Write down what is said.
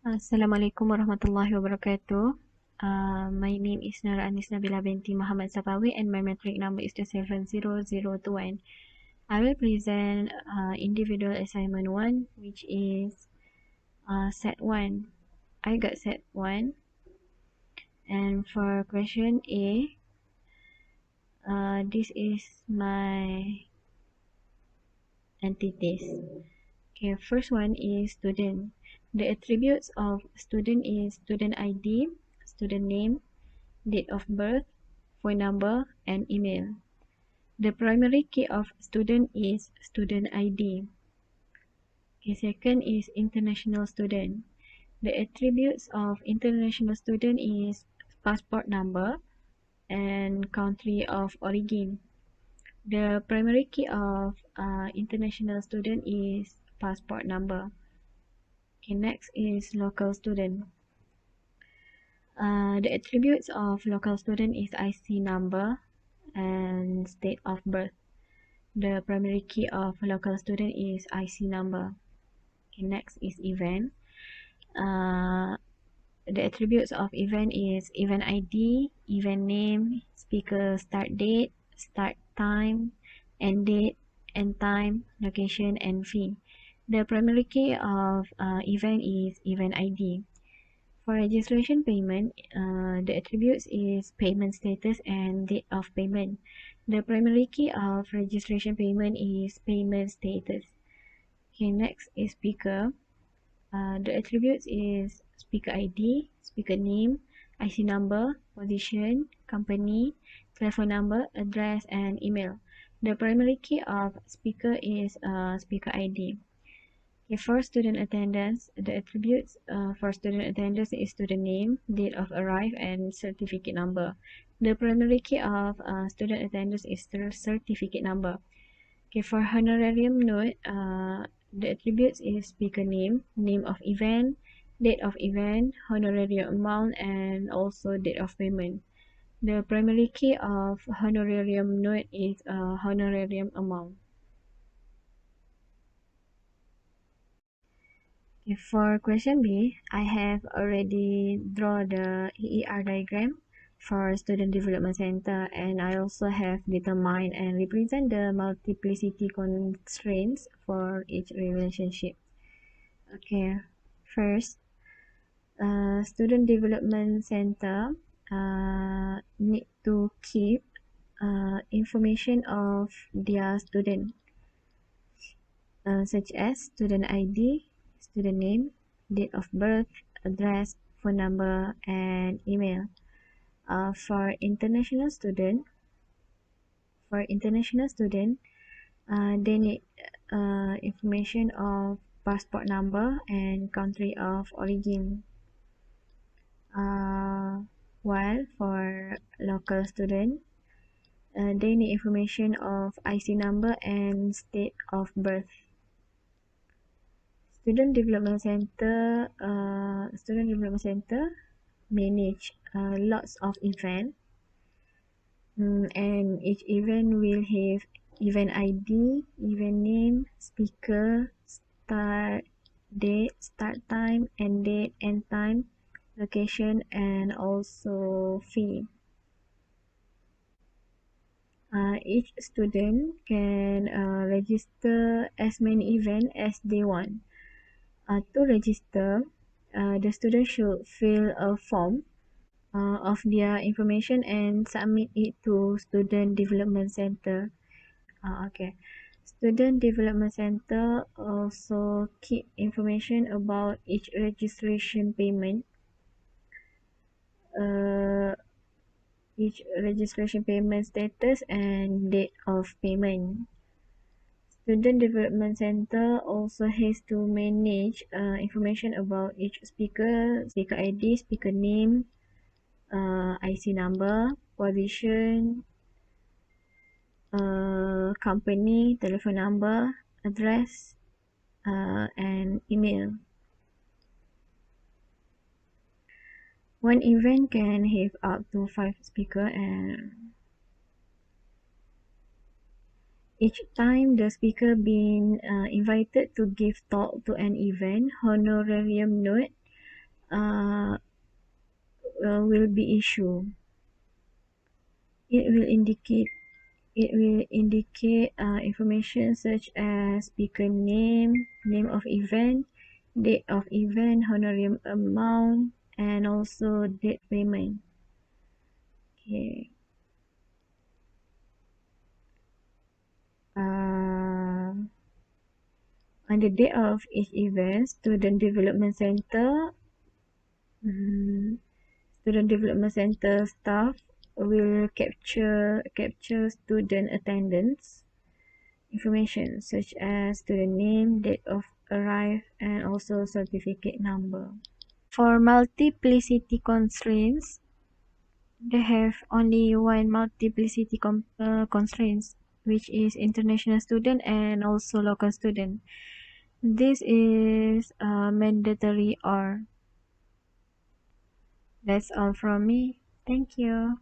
Assalamualaikum warahmatullahi wabarakatuh. My name is Nara Anis Nabila binti Muhammad Sapawi and my metric number is 70021. I will present individual assignment 1, which is set 1. I got set 1. And for question A, this is my entities. Okay, first one is student. The attributes of student is student ID, student name, date of birth, phone number, and email. The primary key of student is student ID. Okay, second is international student. The attributes of international student is passport number and country of origin. The primary key of international student is passport number. Okay, next is local student. The attributes of local student is IC number and state of birth. The primary key of local student is IC number. Okay, next is event. The attributes of event is event ID, event name, speaker start date, start time, end date, end time, location, and fee. The primary key of event is event ID. For registration payment, the attributes is payment status and date of payment. The primary key of registration payment is payment status. Okay, next is speaker. The attributes is speaker ID, speaker name, IC number, position, company, telephone number, address, and email. The primary key of speaker is speaker ID. Okay, for student attendance, the attributes for student attendance is student name, date of arrival, and certificate number. The primary key of student attendance is the certificate number. Okay, for honorarium note, the attributes is speaker name, name of event, date of event, honorarium amount, and also date of payment. The primary key of honorarium note is honorarium amount. Okay, for question B, I have already drawn the EER diagram for Student Development Center, and I also have determined and represent the multiplicity constraints for each relationship. Okay, first, Student Development Center need to keep information of their student, such as student ID, student name, date of birth, address, phone number, and email. For international student, they need information of passport number and country of origin. While for local student, they need information of IC number and state of birth. Student Development Center manage lots of events, and each event will have event ID, event name, speaker, start date, start time, end date, end time, location, and also fee. Each student can register as many events as they want. To register, the student should fill a form of their information and submit it to Student Development Center. Okay. Student Development Center also keep information about each registration payment. Each registration payment status and date of payment. Student Development Center also has to manage information about each speaker, speaker ID, speaker name, IC number, position, company, telephone number, address, and email. One event can have up to 5 speakers, and each time the speaker being invited to give talk to an event, honorarium note uh, will be issued. It will indicate information such as speaker name, name of event, date of event, honorarium amount, and also date payment. Okay. On the day of each event, mm, Student Development Center staff will capture student attendance information such as student name, date of arrival, and also certificate number. For multiplicity constraints, they have only one multiplicity constraints, which is international student and also local student. This is mandatory or. That's all from me. Thank you.